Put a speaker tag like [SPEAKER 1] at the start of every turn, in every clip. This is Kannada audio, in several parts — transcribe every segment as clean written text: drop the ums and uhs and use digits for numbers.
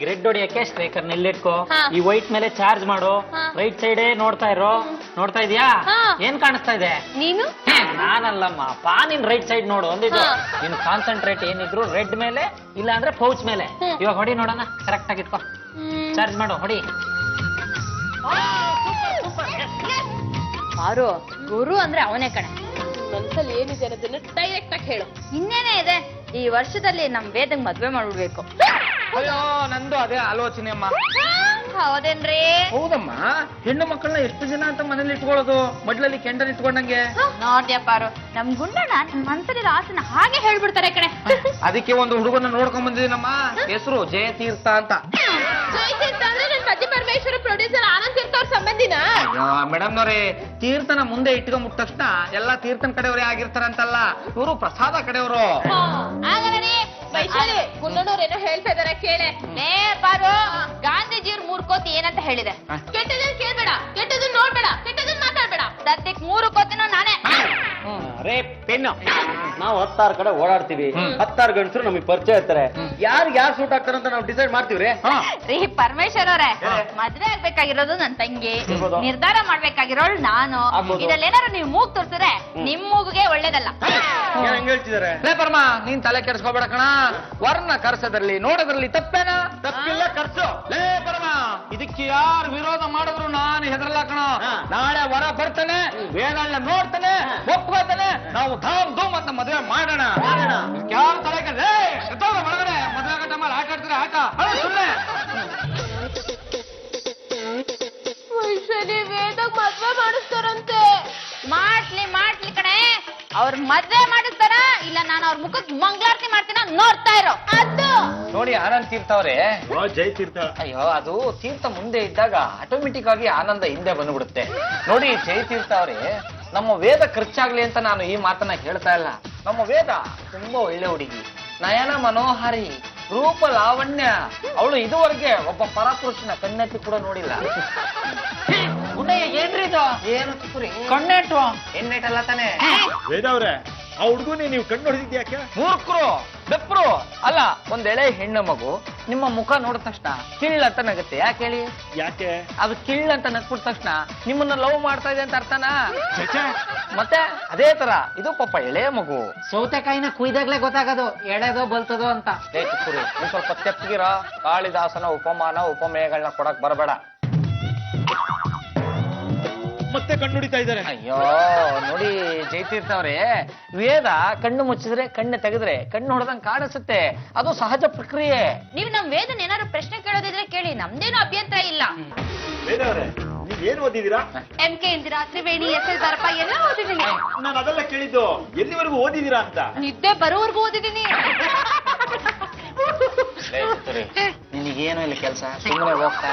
[SPEAKER 1] ರೆಡ್ ಹೊಡಿಯಕ್ಕೆ ಸ್ಟ್ರೈಕರ್ ನೆಲ್ಲಿಟ್ಕೋ, ಈ ವೈಟ್ ಮೇಲೆ ಚಾರ್ಜ್ ಮಾಡು, ರೈಟ್ ಸೈಡೇ ನೋಡ್ತಾ ಇರೋ. ನೋಡ್ತಾ ಇದೀಯಾ? ಏನ್ ಕಾಣಿಸ್ತಾ ಇದೆ?
[SPEAKER 2] ನೀನು
[SPEAKER 1] ನಾನಲ್ಲಮ್ಮ, ನಿನ್ ರೈಟ್ ಸೈಡ್ ನೋಡು ಒಂದಿದ್ದು. ನಿನ್ ಕಾನ್ಸಂಟ್ರೇಟ್ ಏನಿದ್ರು ರೆಡ್ ಮೇಲೆ, ಇಲ್ಲ ಅಂದ್ರೆ ಪೌಚ್ ಮೇಲೆ. ಇವಾಗ ಹೊಡಿ ನೋಡೋಣ, ಕರೆಕ್ಟ್ ಆಗಿತ್ಕೋ, ಚಾರ್ಜ್ ಮಾಡು, ಹೊಡಿ.
[SPEAKER 2] ಆರು ಗುರು ಅಂದ್ರೆ ಅವನೇ ಕಣೆ.
[SPEAKER 3] ಮನ್ಸಲ್ಲಿ ಏನಿದೆ ಅನ್ನೋದನ್ನ ಡೈರೆಕ್ಟ್ ಆಗಿ ಹೇಳು.
[SPEAKER 2] ಇನ್ನೇನೇ ಇದೆ, ಈ ವರ್ಷದಲ್ಲಿ ನಮ್ ವೇದಂಗ್ ಮದ್ವೆ ಮಾಡ್ಬಿಡ್ಬೇಕು.
[SPEAKER 4] ಅಯ್ಯೋ, ನಂದು ಅದೇ ಆಲೋಚನೆ ಅಮ್ಮ.
[SPEAKER 2] ಹೌದೇನ್ರಿ?
[SPEAKER 4] ಹೌದಮ್ಮ, ಹೆಣ್ಣು ಮಕ್ಕಳನ್ನ ಎಷ್ಟು ದಿನ ಅಂತ ಮನೇಲಿ ಇಟ್ಕೊಳ್ಳೋದು, ಮಡ್ಲಲ್ಲಿ ಕೆಂಡಲ್ ಇಟ್ಕೊಂಡಂಗೆ.
[SPEAKER 2] ನೋಡ್ಯಪ್ಪಾರು, ನಮ್ ಗುಂಡಣ್ಣ ನನ್ ಮನ್ಸಲ್ಲಿರೋ ಆಸೆನ ಹಾಗೆ ಹೇಳ್ಬಿಡ್ತಾರೆ ಕಣೆ.
[SPEAKER 4] ಅದಕ್ಕೆ ಒಂದು ಹುಡುಗನ ನೋಡ್ಕೊಂಡ್ ಬಂದಿದ್ದೀನಮ್ಮ, ಹೆಸರು ಜಯತೀರ್ಥ ಅಂತ.
[SPEAKER 3] ಜಯತೀರ್ಥ ಅಂದ್ರೆ ನನ್ ಮಧ್ಯ ಪರಮೇಶ್ವರ ಪ್ರೊಡ್ಯೂಸರ್ ಆನಂದ್ ತೀರ್ಥ ಅವ್ರ ಸಂಬಂಧಿನ?
[SPEAKER 4] ಮೇಡಮ್ನವ್ರೆ, ತೀರ್ಥನ ಮುಂದೆ ಇಟ್ಕೊಂಡ್ಬಿಟ್ಟ ತಕ್ಷಣ ಎಲ್ಲಾ ತೀರ್ಥನ್ ಕಡೆಯವರೇ ಆಗಿರ್ತಾರಂತಲ್ಲ, ಇವರು ಪ್ರಸಾದ ಕಡೆಯವರು.
[SPEAKER 3] ಗುಂಡಣ್ಣವ್ರೇನೋ ಹೇಳ್ತಾ ಇದಾರೆ, ಕೇಳೆ.
[SPEAKER 2] ಲೇ ಪಾರು, ಗಾಂಧೀಜಿಯವ್ರ ಮೂರ್ಕೋತಿ ಏನಂತ ಹೇಳಿದೆ?
[SPEAKER 3] ಕೆಟ್ಟದನ್ನ ಕೇಳ್ಬೇಡ, ಕೆಟ್ಟದನ್ನ ನೋಡ್ಬೇಡ, ಕೆಟ್ಟದನ್ನ ಮಾತಾಡ್ಬೇಡ.
[SPEAKER 2] ಸದ್ಯಕ್ 3 ಕೋತಿನೂ ನಾನೇ.
[SPEAKER 1] ರೇ ಪೆನ್ನು, ನಾವು 16 ಕಡೆ ಓಡಾಡ್ತೀವಿ, 16 ಗಂಡಸರು ನಮಗೆ ಪರಿಚಯ ಇರ್ತಾರೆ. ಯಾರು ಸೂಟ್ ಆಗ್ತಾರೆ ಅಂತ ನಾವು ಡಿಸೈಡ್ ಮಾಡ್ತೀವ್ರಿ.
[SPEAKER 2] ರೀ ಪರಮೇಶ್ವರ್ ಅವರೇ, ಮದ್ವೆ ಆಗ್ಬೇಕಾಗಿರೋದು ನನ್ ತಂಗಿ, ನಿರ್ಧಾರ ಮಾಡ್ಬೇಕಾಗಿರೋಳು ನಾನು. ಇದಲ್ಲೇನಾರು ನೀವು ಮೂಗ್ ತೋರ್ಸಿದ್ರೆ ನಿಮ್ ಮೂಗಿಗೆ ಒಳ್ಳೇದಲ್ಲ.
[SPEAKER 4] ಹೆಂಗ್ ಹೇಳ್ತಿದಾರೆ? ಲೇ ಪರಮ, ನೀನ್ ತಲೆ ಕೆಡಿಸ್ಕೋಬೇಡ ಕಣ. ವರ್ಣ ಕರ್ಸದ್ರಲ್ಲಿ ನೋಡೋದ್ರಲ್ಲಿ ತಪ್ಪೇನ? ತಪ್ಪಿಲ್ಲ, ಕರ್ಸು. ಲೇ ಪರಮ, ಇದಕ್ಕೆ ಯಾರು ವಿರೋಧ ಮಾಡಿದ್ರು ನಾನು ಹೆದರಲ್ಲ ಕಣ. ನಾಳೆ ವರ ಬರ್ತಾನೆ, ವೇದಳ್ಳ ನೋಡ್ತಾನೆ, ಒಪ್ಕೋತಾನೆ, ನಾವು ಧಾಮ್ ಧೂಮ್ ಅಂತ ಮದುವೆ ಮಾಡೋಣ. ಯಾರು ತಲೆ ಒಳಗಡೆ ಮದುವೆ ಗಂಟ ಮೇಲೆ ಆಟ ಆಡ್ತಾರೆ, ಆಟ ಸುಮ್ಮನೆ.
[SPEAKER 3] ವೈಶಾಲಿ ವೇದಾಗ ಮದ್ವೆ ಮಾಡಿಸ್ತಾರಂತೆ.
[SPEAKER 2] ಮಾಡ್ಲಿ ಕಣೆ. ಅವ್ರ ಮದ್ವೆ ಮಾಡಿಸ್ತಾರ ಇಲ್ಲ ನಾನು ಅವ್ರ ಮುಖಕ್ ಮಂಗಳಾರತಿ ಮಾಡ್ತೀನ, ನೋಡ್ತಾ ಇರೋ. ಅದು
[SPEAKER 4] ನೋಡಿ ಆನಂದ್ ತೀರ್ಥ ಅವರೇ.
[SPEAKER 5] ಜೈ ತೀರ್ಥ.
[SPEAKER 4] ಅಯ್ಯೋ, ಅದು ತೀರ್ಥ ಮುಂದೆ ಇದ್ದಾಗ ಆಟೋಮೆಟಿಕ್ ಆಗಿ ಆನಂದ ಹಿಂದೆ ಬಂದ್ಬಿಡುತ್ತೆ. ನೋಡಿ ಜೈ ತೀರ್ಥ ಅವರೇ, ನಮ್ಮ ವೇದ ಖರ್ಚಾಗ್ಲಿ ಅಂತ ನಾನು ಈ ಮಾತನ್ನ ಹೇಳ್ತಾ ಇಲ್ಲ. ನಮ್ಮ ವೇದ ತುಂಬಾ ಒಳ್ಳೆ ಹುಡುಗಿ, ನಯನ ಮನೋಹರಿ, ರೂಪ ಲಾವಣ್ಯ. ಅವಳು ಇದುವರೆಗೆ ಒಬ್ಬ ಪರಪುರುಷನ ಕಣ್ಣೆತ್ತಿ ಕೂಡ ನೋಡಿಲ್ಲ. ಏನ್ರಿ ಇದು? ಏನು ತುಕುರಿ ಕಣ್ಣೆಟ್ಟು? ಎಣ್ಣೆಟ್ಟಲ್ಲ ತಾನೆ?
[SPEAKER 5] ವೇದ ಅವ್ರೆ, ಆ ಹುಡುಗನೇ ನೀವು ಕಣ್ಣು ಹೊಡೆದಿದ್ಯಾಕೆ?
[SPEAKER 4] ಮೂರ್ಖರು, ಬೆಪ್ಪರು. ಅಲ್ಲ, ಒಂದ್ ಎಳೆ ಹೆಣ್ಣು ಮಗು ನಿಮ್ಮ ಮುಖ ನೋಡಿದ ತಕ್ಷಣ ಕಿಳ್ಳಂತ ನಗುತ್ತೆ. ಯಾಕೆ ಹೇಳಿ?
[SPEAKER 5] ಯಾಕೆ?
[SPEAKER 4] ಅದು ಕಿಳ್ಳಂತ ನಗ್ಬಿಟ್ಟ ತಕ್ಷಣ ನಿಮ್ಮನ್ನ ಲವ್ ಮಾಡ್ತಾ ಇದೆ ಅಂತ ಅರ್ಥನಾ? ಮತ್ತೆ ಅದೇ ತರ ಇದು ಪಾಪ ಎಳೆ ಮಗು.
[SPEAKER 1] ಸೌತೆಕಾಯಿನ ಕುಯ್ದಾಗ್ಲೇ ಗೊತ್ತಾಗೋದು ಎಳೆದೋ ಬಲ್ತದೋ ಅಂತ.
[SPEAKER 4] ನೀನ್ ಸ್ವಲ್ಪ ತೆಪ್ಪಗಿರ. ಕಾಳಿದಾಸನ ಉಪಮಾನ ಉಪಮೇಯಗಳನ್ನ ಕೊಡಕ್ ಬರಬೇಡ.
[SPEAKER 5] ಮತ್ತೆ ಕಣ್ಣು ಹೊಡಿತಾ ಇದ್ದಾರೆ.
[SPEAKER 4] ಅಯ್ಯೋ ನೋಡಿ ಜಯತೀರ್ಥ ಅವರೇ, ವೇದ ಕಣ್ಣು ಮುಚ್ಚಿದ್ರೆ ಕಣ್ಣು ತೆಗೆದ್ರೆ ಕಣ್ಣು ಹೊಡೆದಂಗ್ ಕಾಣಿಸುತ್ತೆ. ಅದು ಸಹಜ ಪ್ರಕ್ರಿಯೆ.
[SPEAKER 2] ನೀವ್ ನಮ್ ವೇದನ್ ಏನಾದ್ರು ಪ್ರಶ್ನೆ ಕೇಳೋದಿದ್ರೆ ಕೇಳಿ, ನಮ್ದೇನು ಅಭ್ಯಂತರ ಇಲ್ಲ.
[SPEAKER 5] ವೇದ ಅವರೇ, ನೀವ್ ಏನ್ ಓದಿದೀರಾ?
[SPEAKER 2] MK ಇಂದಿರಾ, ತ್ರಿವೇಣಿ, SL ದರ್ಪ ಎಲ್ಲ ಓದಿದೀನಿ.
[SPEAKER 5] ನಾನು ಅದೆಲ್ಲ ಕೇಳಿದ್ದು ಎಲ್ಲಿವರೆಗೂ ಓದಿದೀರಾ ಅಂತ.
[SPEAKER 2] ನಿದ್ದೆ ಬರೋವರೆಗೂ ಓದಿದೀನಿ.
[SPEAKER 4] ನಿನಗೇನು ಇಲ್ಲ ಕೆಲಸ, ಸುಮ್ಮನೆ ಹೋಗ್ತಾ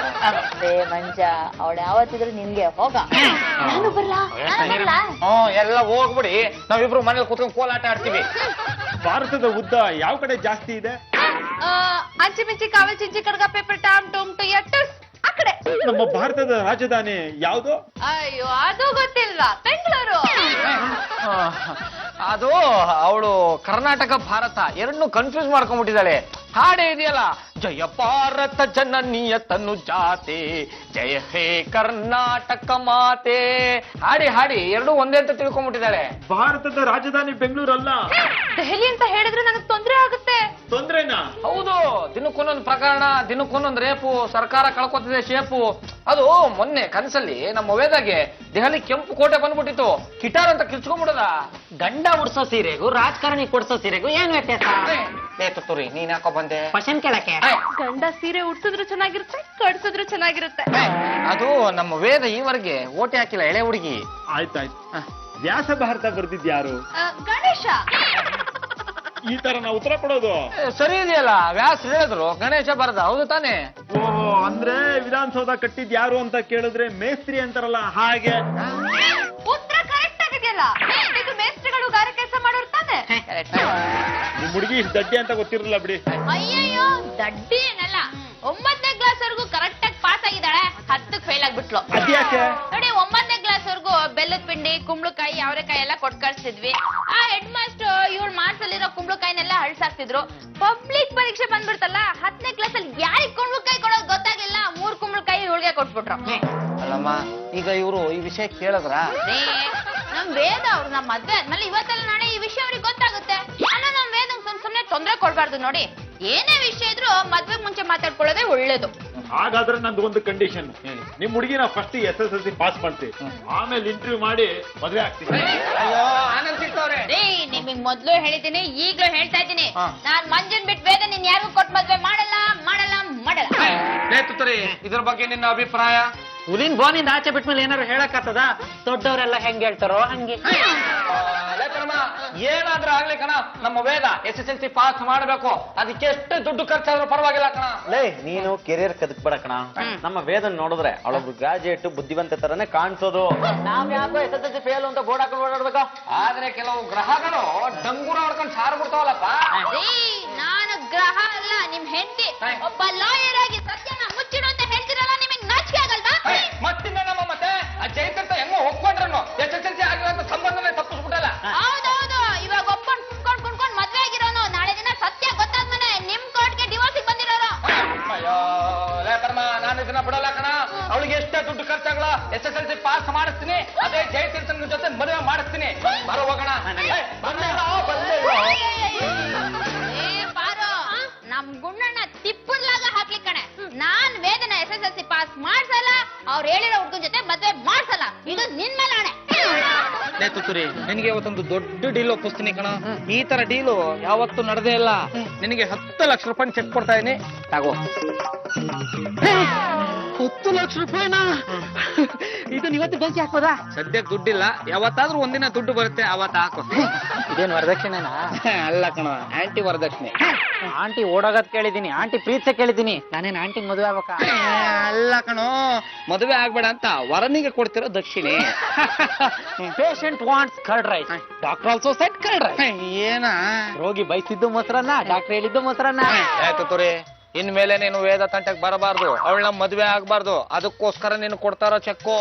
[SPEAKER 2] ಮಂಜ, ಅವಳು ಯಾವತ್ತಿದ್ರು ನಿನ್ಗೆ ಹೋಗ. ನಾನು ಬರ್ಲಾ?
[SPEAKER 4] ಎಲ್ಲ ಹೋಗ್ಬಿಡಿ. ನಾವಿಬ್ರು ಮನೇಲಿ ಕೂತ್ಕೊಂಡು ಕೋಲಾಟ ಆಡ್ತೀವಿ.
[SPEAKER 5] ಭಾರತದ ಉದ್ದ ಯಾವ ಕಡೆ ಜಾಸ್ತಿ ಇದೆ?
[SPEAKER 2] ಅಂಚಿ ಮಿಂಚಿ ಕಾವಲ್ ಚಿಂಚಿ ಕಡ್ಗ ಪೇಪರ್ ಟಾಮ್ ಟೋಮ್ ಟು ಎಟ್ಟಸ್ ಆ ಕಡೆ.
[SPEAKER 5] ನಮ್ಮ ಭಾರತದ ರಾಜಧಾನಿ ಯಾವುದು?
[SPEAKER 2] ಅಯ್ಯೋ, ಅದು ಗೊತ್ತಿಲ್ವಾ? ಬೆಂಗಳೂರು.
[SPEAKER 4] ಅದು ಅವಳು ಕರ್ನಾಟಕ ಭಾರತ ಎರಡನ್ನೂ ಕನ್ಫ್ಯೂಸ್ ಮಾಡ್ಕೊಂಡ್ಬಿಟ್ಟಿದ್ದಾಳೆ. ಹಾಡೇ ಇದೆಯಲ್ಲ, ಜಯ ಭಾರತ ಜನನೀಯ ತನು ಜಾತೆ, ಜಯ ಹೇ ಕರ್ನಾಟಕ ಮಾತೆ. ಹಾಡಿ ಹಾಡಿ ಎರಡು ಒಂದೇ ಅಂತ ತಿಳ್ಕೊಂಡ್ಬಿಟ್ಟಿದ್ದಾಳೆ.
[SPEAKER 5] ಭಾರತದ ರಾಜಧಾನಿ ಬೆಂಗಳೂರು ಅಲ್ಲ.
[SPEAKER 2] ದೆಹಲಿ ಅಂತ ಹೇಳಿದ್ರೆ ನನಗೆ ತೊಂದ್ರೆ ಆಗುತ್ತೆ.
[SPEAKER 5] ತೊಂದ್ರೆನಾ?
[SPEAKER 4] ಹೌದು, ದಿನಕ್ಕೊಂದೊಂದು ಪ್ರಕರಣ, ದಿನಕ್ಕೊಂದೊಂದು ರೇಪು, ಸರ್ಕಾರ ಕಳ್ಕೊತಿದೆ ಶೇಪು. ಅದು ಮೊನ್ನೆ ಕನಸಲ್ಲಿ ನಮ್ಮ ವೇದಾಗೆ ದೆಹಲಿ ಕೆಂಪು ಕೋಟೆ ಬಂದ್ಬಿಟ್ಟಿತ್ತು. ಕಿಟಾರ್ ಅಂತ ಕಿರ್ಚ್ಕೊಂಡ್ಬಿಡದ.
[SPEAKER 1] ಗಂಡ ಉಡ್ಸೋ ಸೀರೆಗೂ ರಾಜಕಾರಣಿ ಕೊಡ್ಸೋ ಸೀರೆಗೂ ಏನ್ ವ್ಯತ್ಯಾಸ?
[SPEAKER 4] ತುತ್ತೂರಿ, ನೀನ್ ಯಾಕೋ ಬಂದೆ?
[SPEAKER 1] ಕ್ವಶನ್ ಕೇಳಕ್ಕೆ.
[SPEAKER 2] ಗಂಡ ಸೀರೆ ಉಡ್ಸಿದ್ರು ಚೆನ್ನಾಗಿರುತ್ತೆ, ಕಡ್ಸಿದ್ರು ಚೆನ್ನಾಗಿರುತ್ತೆ.
[SPEAKER 4] ಅದು ನಮ್ಮ ವೇದ ಈವರೆಗೆ ಓಟೆ ಹಾಕಿಲ್ಲ, ಎಳೆ ಹುಡುಗಿ.
[SPEAKER 5] ಆಯ್ತಾಯ್ತು. ವ್ಯಾಸ ಭಾರತ ಬರ್ದಿದ್ಯಾರು?
[SPEAKER 2] ಗಣೇಶ.
[SPEAKER 5] ಈ ತರ ನಾವು ಉತ್ತರ ಕೊಡೋದು
[SPEAKER 4] ಸರಿ ಇದೆಯಲ್ಲ, ವ್ಯಾಸ ಹೇಳಿದ್ರು ಗಣೇಶ ಬರದ. ಹೌದು ತಾನೆ?
[SPEAKER 5] ಓಹೋ, ಅಂದ್ರೆ ವಿಧಾನಸೌಧ ಕಟ್ಟಿದ್ ಯಾರು ಅಂತ ಕೇಳಿದ್ರೆ ಮೇಸ್ತ್ರಿ ಅಂತಾರಲ್ಲ ಹಾಗೆ.
[SPEAKER 2] ಉತ್ತರ ಕರೆಕ್ಟ್ ಆಗಿದೆಯಲ್ಲ. ಇದು ಮೇಸ್ತ್ರಿಗಳು ಗಾರೆ ಕೆಲಸ ಮಾಡೋರು ತಾನೆ?
[SPEAKER 5] ನಿಮ್ ಹುಡುಗಿ ದಡ್ಡಿ ಅಂತ ಗೊತ್ತಿರಲಿಲ್ಲ ಬಿಡಿ.
[SPEAKER 2] ಅಯ್ಯಯ್ಯೋ, ದಡ್ಡಿ ಏನಲ್ಲ. 9ನೇ ಕ್ಲಾಸ್ ವರೆಗೂ ಕರೆಕ್ಟ್ ಆಗಿ ಪಾಸ್ ಆಗಿದ್ದಾಳೆ, 10ಕ್ಕೆ ಫೇಲ್ ಆಗ್ಬಿಟ್ಲು.
[SPEAKER 5] ಅದ್ಯಾಕೆ?
[SPEAKER 2] ನೋಡಿ, 9ನೇ ಕ್ಲಾಸ್ ವರೆಗೂ ಬೆಲ್ಲ ಬೆಲ್ಲದ ಪಿಂಡಿ ಕುಂಬಳಕಾಯಿ ಅವರೆಕಾಯಿ ಎಲ್ಲ ಕೊಟ್ ಕಳ್ಸಿದ್ವಿ. ಆ ಹೆಡ್ ಮಾಸ್ಟರ್ ಇವಳು ಮಾಡ್ಸಲ್ಲಿರೋ ಕುಂಬಳಕಾಯಿನೆಲ್ಲ ಹಳ್ಸಾಕ್ತಿದ್ರು. ಪಬ್ಲಿಕ್ ಪರೀಕ್ಷೆ ಬಂದ್ಬಿಡ್ತಲ್ಲ 10ನೇ ಕ್ಲಾಸ್ ಅಲ್ಲಿ ಯಾರಿಗ್ ಕುಂಬಳಕಾಯಿ ಕೊಡೋದು ಗೊತ್ತಾಗಿಲ್ಲ, 3 ಕುಂಬಳಕಾಯಿ ಇವಳಿಗೆ ಕೊಟ್ಬಿಟ್ರು.
[SPEAKER 4] ಅಲ್ಲಮ್ಮ ಈಗ ಇವರು ಈ ವಿಷಯ ಕೇಳಿದ್ರ?
[SPEAKER 2] ನಮ್ ವೇದ ಅವ್ರು ನಮ್ ಮದ್ವೆ ಆದ್ಮೇಲೆ ಇವತ್ತೆಲ್ಲ ನಾಳೆ ಈ ವಿಷಯ ಅವ್ರಿಗೆ ಗೊತ್ತಾಗುತ್ತೆ. ಅಲ್ಲ ನಮ್ ವೇದ ಸುಮ್ನೆ ತೊಂದ್ರೆ ಕೊಡ್ಬಾರ್ದು ನೋಡಿ. ಏನೇ ವಿಷಯ ಇದ್ರು ಮದ್ವೆ ಮುಂಚೆ ಮಾತಾಡ್ಕೊಳ್ಳೋದೇ ಒಳ್ಳೇದು.
[SPEAKER 5] ಹಾಗಾದ್ರೆ ನಂದು ಒಂದು ಕಂಡೀಷನ್, ನಿಮ್ ಹುಡುಗಿನ ಫಸ್ಟ್ SSLC ಪಾಸ್ ಮಾಡ್ತೀವಿ, ಆಮೇಲೆ ಇಂಟರ್ವ್ಯೂ ಮಾಡಿ ಮದ್ವೆ ಆಗ್ತೀವಿ.
[SPEAKER 4] ಅಯ್ಯೋ ಆನಂದ್ ಸಿಗ್ತವ್ರೆ.
[SPEAKER 2] ನಿಮಗ್ ಮೊದ್ಲು ಹೇಳಿದ್ದೀನಿ, ಈಗ್ಲೂ ಹೇಳ್ತಾ ಇದ್ದೀನಿ, ನಾನ್ ಮಂಜನ್ ಬಿಟ್ಟು ವೇದ ನೀನ್ ಯಾರಿಗೂ ಕೊಟ್ಟು ಮದ್ವೆ ಮಾಡಲ್ಲ ಮಾಡಲ್ಲ ಮಾಡಲ್ಲ.
[SPEAKER 4] ತುತ್ತೂರಿ, ಇದ್ರ ಬಗ್ಗೆ ನಿನ್ನ ಅಭಿಪ್ರಾಯ?
[SPEAKER 1] ಹುಲಿನ್ ಬೋನಿಂದ ಆಚೆ ಬಿಟ್ಮೇಲೆ ಏನಾದ್ರು ಹೇಳಕ್ಕಾಗ್ತದ? ದೊಡ್ಡವರೆಲ್ಲ ಹೆಂಗ್ ಹೇಳ್ತಾರೋ ಹಂಗೆ.
[SPEAKER 4] ಏನಾದ್ರೂ ಆಗ್ಲಿ ಕಣ, ನಮ್ಮ ವೇದ SSLC ಪಾಸ್ ಮಾಡಬೇಕು. ಅದಕ್ಕೆ ಎಷ್ಟು ದುಡ್ಡು ಖರ್ಚಾದ್ರೂ ಪರವಾಗಿಲ್ಲ ಕಣ.
[SPEAKER 6] ಲೇ ನೀನು ಕೆರಿಯರ್ ಕದಕ್ಬೇಡ ಕಣ. ನಮ್ಮ ವೇದನ್ ನೋಡಿದ್ರೆ ಅವಳೊಬ್ರು ಗ್ರಾಜುಯೇಟ್ ಬುದ್ಧಿವಂತ ತರನೇ ಕಾಣಿಸೋದು. ನಾವ್ ಯಾಕೋ SSLC ಫೇಲ್ ಅಂತ ಬೋರ್ಡ್ ಹಾಕೊಂಡು ಓಡಾಡ್ಬೇಕು.
[SPEAKER 4] ಆದ್ರೆ ಕೆಲವು ಗ್ರಹಗಳು ಡಂಗೂರ ಹೊಡ್ಕೊಂಡು ಸಾರು ಬಿಡ್ತಾವಲ್ಲಪ್ಪ.
[SPEAKER 2] ನಾನು ಗ್ರಹ ಅಲ್ಲ, ನಿಮ್ ಹೆಂಡತಿ. ಒಬ್ಬ ಲಾಯರ್ ಆಗಿ ಸತ್ಯನ ಮುಚ್ಚಿಡು ಅಂತ ಹೇಳ್ತಿರಲ್ಲ, ನಿಮಗ್ ನಾಚಿಕೆ ಆಗಲ್ವಾ?
[SPEAKER 4] ಮತ್ತಿಂದ ನಮ್ಮ ಮತ್ತೆ ಆ ಜೈತಂತ ಹೆಂಗೋ ಒಪ್ಕೊಂಡ್ರನು SSLC ಆಗಿರೋ ಸಂಬಂಧನೇ ತಪ್ಪಿಸ್ಬಿಟ್ಟಲ್ಲ.
[SPEAKER 2] ಹೌದೌದು, ಇವಾಗ ಒಪ್ಕೊಂಡ್ ಕುಣ್ಕೊಂಡ್ ಮದ್ವೆ ಆಗಿರೋನು, ನಾಳೆ ದಿನ ಸತ್ಯ ಗೊತ್ತಾದ್ಮೇಲೆ ನಿಮ್ ಕೋರ್ಟ್ಗೆ ಡಿವೋರ್ಸ್ ಬಂದಿರೋರು.
[SPEAKER 4] ಅಯ್ಯೋ ಲೇ ಪರಮ, ನಾನು ಇದನ್ನ ಬಿಡಲ್ಲ ಕಣ. ಅವಳಿಗೆ ಎಷ್ಟೇ ದುಡ್ಡು ಖರ್ಚಾಗಲ್ಲ, SSLC ಪಾಸ್ ಮಾಡಿಸ್ತೀನಿ, ಅದೇ ಜಯತೀರ್ಥನ್ ಜೊತೆ ಮದುವೆ ಮಾಡಿಸ್ತೀನಿ. ಬರೋ ಹೋಗೋಣ.
[SPEAKER 2] ಪಾರು, ನಮ್ ಗುಂಡಣ್ಣ ತಿಪ್ಪುಲ್ಲಾಗ ಹಾಕ್ಲಿ ಕಣೆ. ನಾನ್ ವೇದನ SSLC ಪಾಸ್ ಮಾಡ್ಸಲ್ಲ, ಅವ್ರು ಹೇಳಿರೋ ಹುಡುಗನ ಜೊತೆ ಮದ್ವೆ ಮಾಡ್ಸಲ್ಲ. ಇದು ನಿನ್ ಮೇಲೆ ಆಣೆ.
[SPEAKER 4] ತುತ್ತೂರಿ, ನಿನಗೆ ಇವತ್ತೊಂದು ದೊಡ್ಡ ಡೀಲ್ ಒಪ್ಪಿಸ್ತೀನಿ ಕಣ. ಈ ತರ ಡೀಲು ಯಾವತ್ತೂ ನಡೆದೇ ಇಲ್ಲ. ನಿನಗೆ 10 ಲಕ್ಷ ರೂಪಾಯಿ ಚೆಕ್ ಕೊಡ್ತಾ ಇದೀನಿ, ತಗೋ.
[SPEAKER 1] 10 ಲಕ್ಷ ರೂಪಾಯಿನಾ? ಇದನ್ನ ಇವತ್ತು ಬೆಂಕಿ ಹಾಕ್ಬೋದಾ?
[SPEAKER 4] ಸದ್ಯಕ್ಕೆ ದುಡ್ಡಿಲ್ಲ, ಯಾವತ್ತಾದ್ರೂ ಒಂದಿನ ದುಡ್ಡು ಬರುತ್ತೆ, ಅವತ್ತ ಹಾಕು.
[SPEAKER 1] ಇದೇನ್ ವರದಕ್ಷಿಣೆನಾ?
[SPEAKER 4] ಅಲ್ಲ ಕಣ, ಆಂಟಿ ವರದಕ್ಷಿಣೆ.
[SPEAKER 1] ಆಂಟಿ ಓಡೋಗದ್ ಕೇಳಿದೀನಿ, ಆಂಟಿ ಪ್ರೀತಿ ಕೇಳಿದೀನಿ. ನಾನೇನ್ ಆಂಟಿ ಮದುವೆ ಆಗ್ಬೇಕಾ?
[SPEAKER 4] ಅಲ್ಲ ಕಣೋ, ಮದುವೆ ಆಗ್ಬೇಡ ಅಂತ ವರನಿಗೆ ಕೊಡ್ತಿರೋ ದಕ್ಷಿಣೆ.
[SPEAKER 1] Patient wants curd rice, doctor also set curd rice.
[SPEAKER 4] ಏನ
[SPEAKER 1] ರೋಗಿ ಬಯಸಿದ್ದು ಮೊಸರನ್ನ, ಡಾಕ್ಟರ್ ಹೇಳಿದ್ದು ಮೊಸರನ್ನ.
[SPEAKER 4] ತುತ್ತೂರಿ, ಇನ್ಮೇಲೆ ನೀನು ವೇದ ತಂಟಕ್ಕೆ ಬರಬಾರ್ದು, ಅವಳ ಮದುವೆ ಆಗ್ಬಾರ್ದು. ಅದಕ್ಕೋಸ್ಕರ ನೀನು ಕೊಡ್ತಾರೋ ಚೆಕ್ಕು.